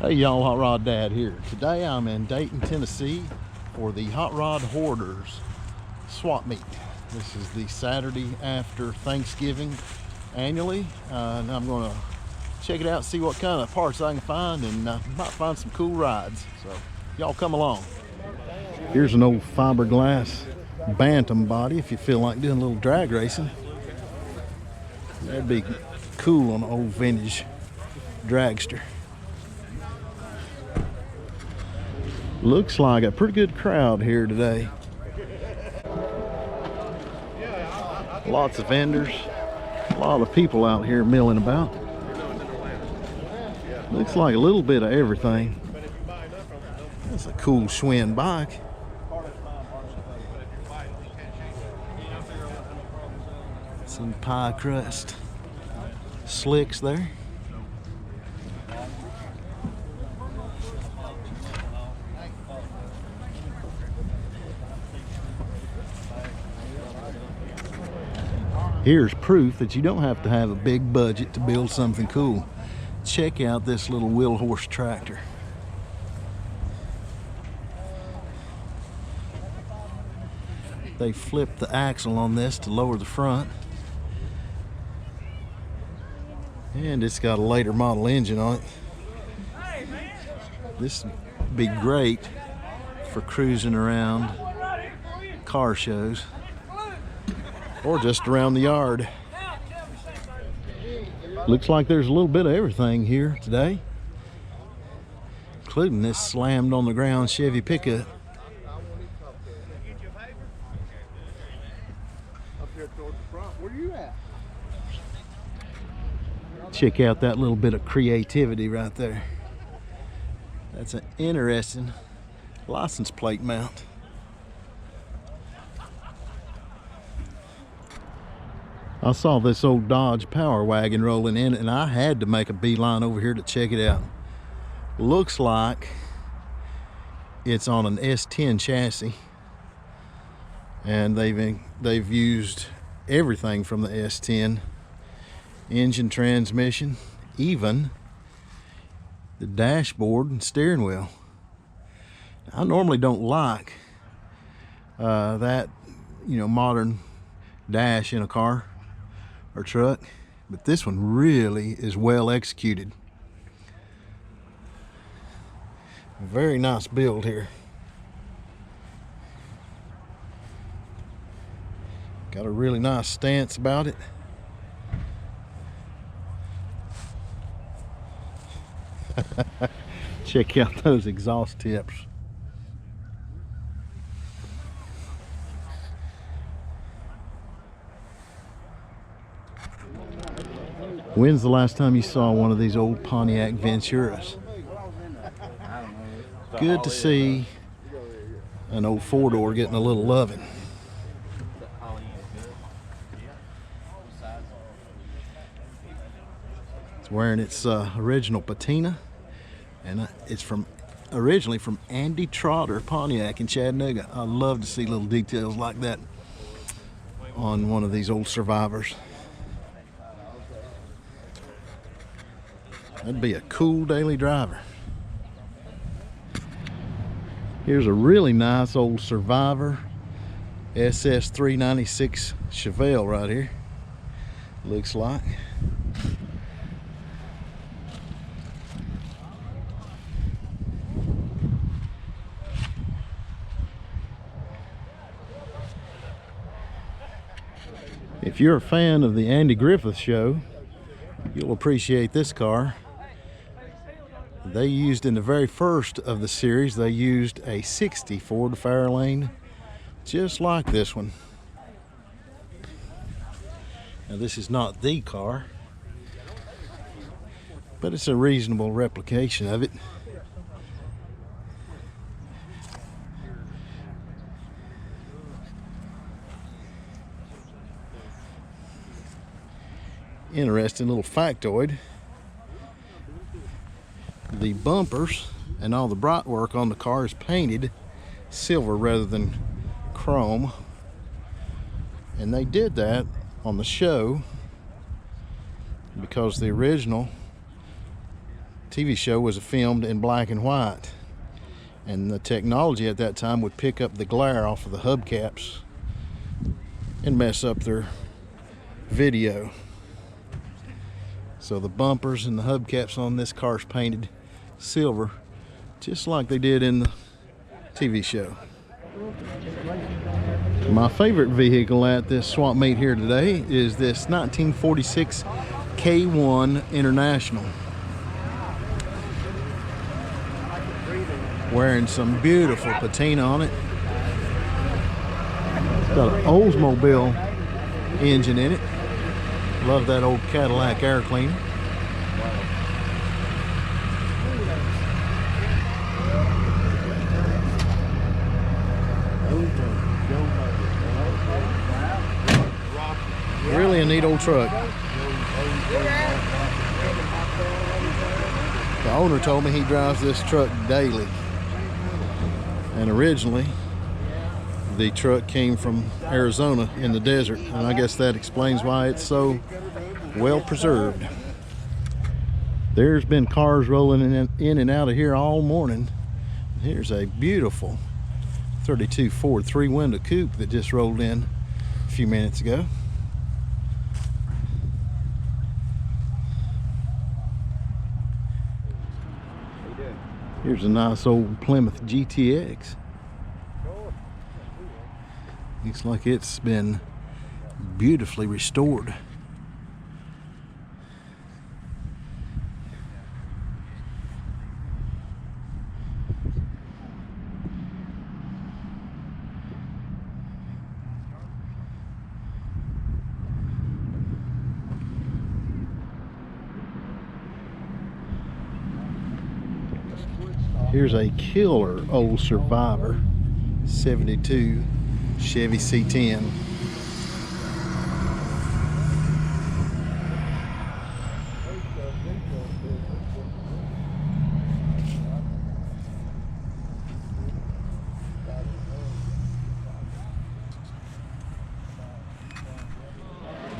Hey y'all, Hot Rod Dad here. Today I'm in Dayton, Tennessee for the Hot Rod Hoarders swap meet. This is the Saturday after Thanksgiving annually, and I'm going to check it out, see what kind of parts I can find, and might find some cool rides. So y'all come along. Here's an old fiberglass bantam body if you feel like doing a little drag racing. That'd be cool on an old vintage dragster. Looks like a pretty good crowd here today. Lots of vendors, a lot of people out here milling about. Looks like a little bit of everything. That's a cool Schwinn bike. Some pie crust slicks there. Here's proof that you don't have to have a big budget to build something cool. Check out this little wheel horse tractor. They flipped the axle on this to lower the front. And it's got a later model engine on it. This would be great for cruising around car shows or just around the yard. Looks like there's a little bit of everything here today, including this slammed on the ground Chevy pickup. Check out that little bit of creativity right there. That's an interesting license plate mount. I saw this old Dodge Power Wagon rolling in and I had to make a beeline over here to check it out. Looks like it's on an S10 chassis, and they've used everything from the S10. Engine, transmission, even the dashboard and steering wheel. I normally don't like that, modern dash in a car or truck, but this one really is well executed. Very nice build here. Got a really nice stance about it. Check out those exhaust tips. When's the last time you saw one of these old Pontiac Venturas? Good to see an old four-door getting a little loving. It's wearing its original patina, and it's originally from Andy Trotter Pontiac in Chattanooga. I love to see little details like that on one of these old Survivors. That'd be a cool daily driver. Here's a really nice old Survivor SS396 Chevelle right here. Looks like. If you're a fan of the Andy Griffith Show, you'll appreciate this car. They used, in the very first of the series, they used a 60 Ford Fairlane, just like this one. Now this is not the car, but it's a reasonable replication of it. Interesting little factoid. The bumpers and all the bright work on the car is painted silver rather than chrome, and they did that on the show because the original TV show was filmed in black and white, and the technology at that time would pick up the glare off of the hubcaps and mess up their video. So the bumpers and the hubcaps on this car is painted silver, just like they did in the TV show. My favorite vehicle at this swap meet here today is this 1946 K1 International. Wearing some beautiful patina on it. It's got an Oldsmobile engine in it. Love that old Cadillac air cleaner. Really a neat old truck. The owner told me he drives this truck daily. And originally, the truck came from Arizona in the desert, and I guess that explains why it's so well preserved. There's been cars rolling in and out of here all morning. Here's a beautiful 32 Ford 3-window coupe that just rolled in a few minutes ago. Here's a nice old Plymouth GTX. Looks like it's been beautifully restored. Here's a killer old Survivor 72 Chevy C10.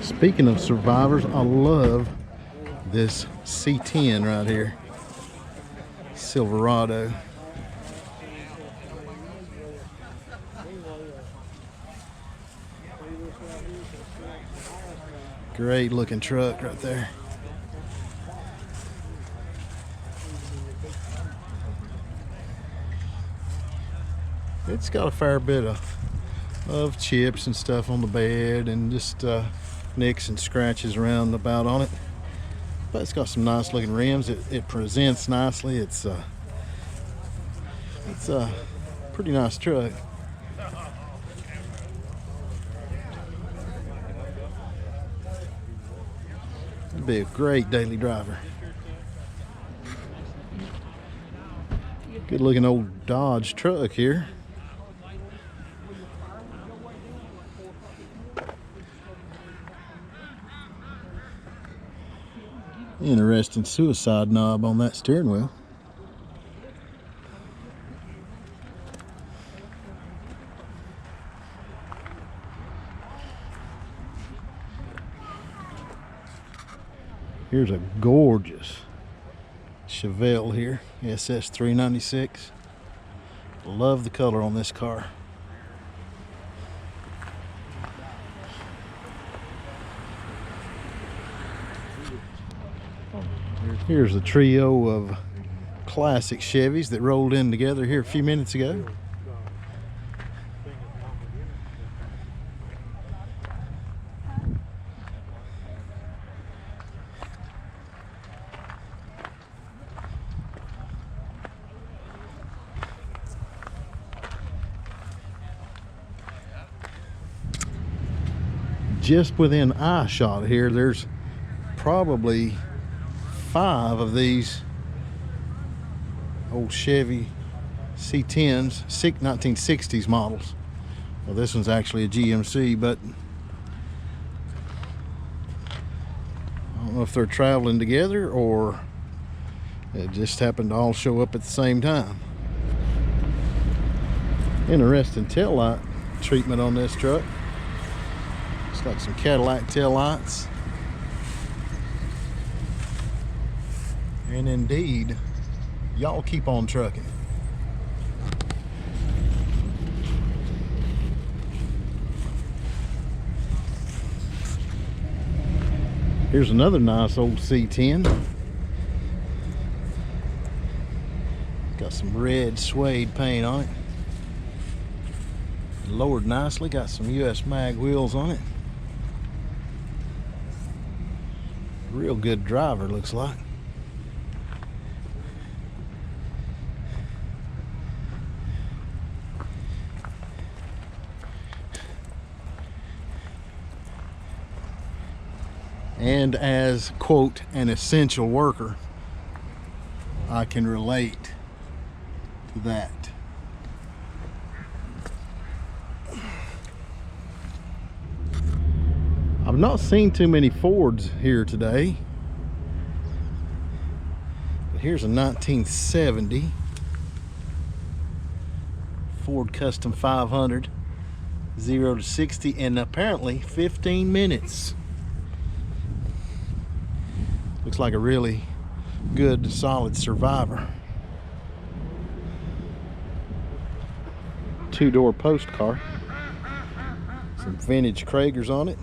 Speaking of Survivors, I love this C10 right here. Silverado. Great looking truck right there. It's got a fair bit of chips and stuff on the bed, and just nicks and scratches around about on it. But it's got some nice looking rims. It presents nicely. It's a pretty nice truck. It'd be a great daily driver. Good looking old Dodge truck here. Interesting suicide knob on that steering wheel. Here's a gorgeous Chevelle here, SS396. Love the color on this car. Here's a trio of classic Chevys that rolled in together here a few minutes ago. Just within eye shot here, there's probably 5 of these old Chevy C10s, 1960s models. Well, this one's actually a GMC, but I don't know if they're traveling together or it just happened to all show up at the same time. Interesting tail light treatment on this truck. It's got some Cadillac tail lights. And indeed, y'all keep on trucking. Here's another nice old C10. Got some red suede paint on it. Lowered nicely, got some US mag wheels on it. Real good driver, looks like. And as, quote, an essential worker, I can relate to that. I've not seen too many Fords here today. But here's a 1970 Ford Custom 500, 0 to 60 in apparently 15 minutes. Looks like a really good, solid survivor. Two-door post car. Some vintage Kragers on it.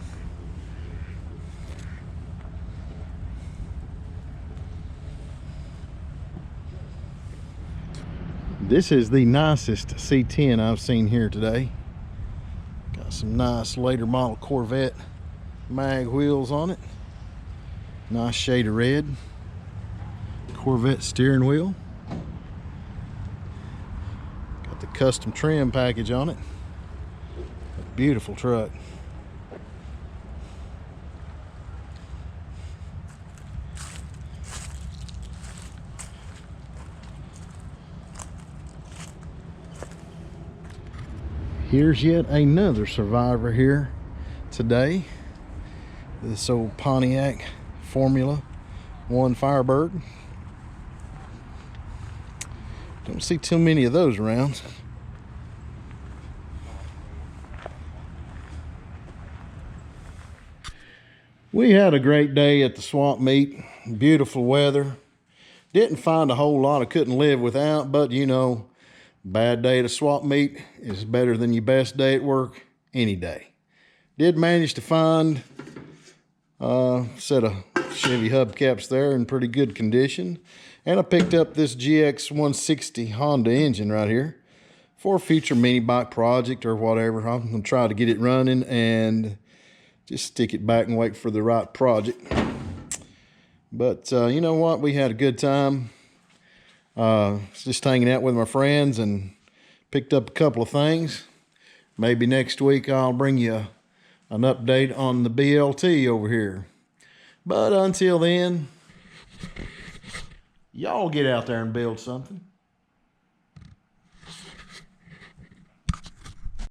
This is the nicest C10 I've seen here today. Got some nice later model Corvette mag wheels on it. Nice shade of red. Corvette steering wheel. Got the custom trim package on it. A beautiful truck. Here's yet another survivor here today. This old Pontiac Formula 1 Firebird. Don't see too many of those around. We had a great day at the swap meet. Beautiful weather. Didn't find a whole lot I couldn't live without, but you know, bad day at a swap meet is better than your best day at work any day. Did manage to find a set of Chevy hubcaps there in pretty good condition. And I picked up this GX 160 Honda engine right here for a future mini bike project or whatever. I'm going to try to get it running and just stick it back and wait for the right project. But you know what? We had a good time. Just hanging out with my friends and picked up a couple of things. Maybe next week I'll bring you an update on the BLT over here. But until then, y'all get out there and build something.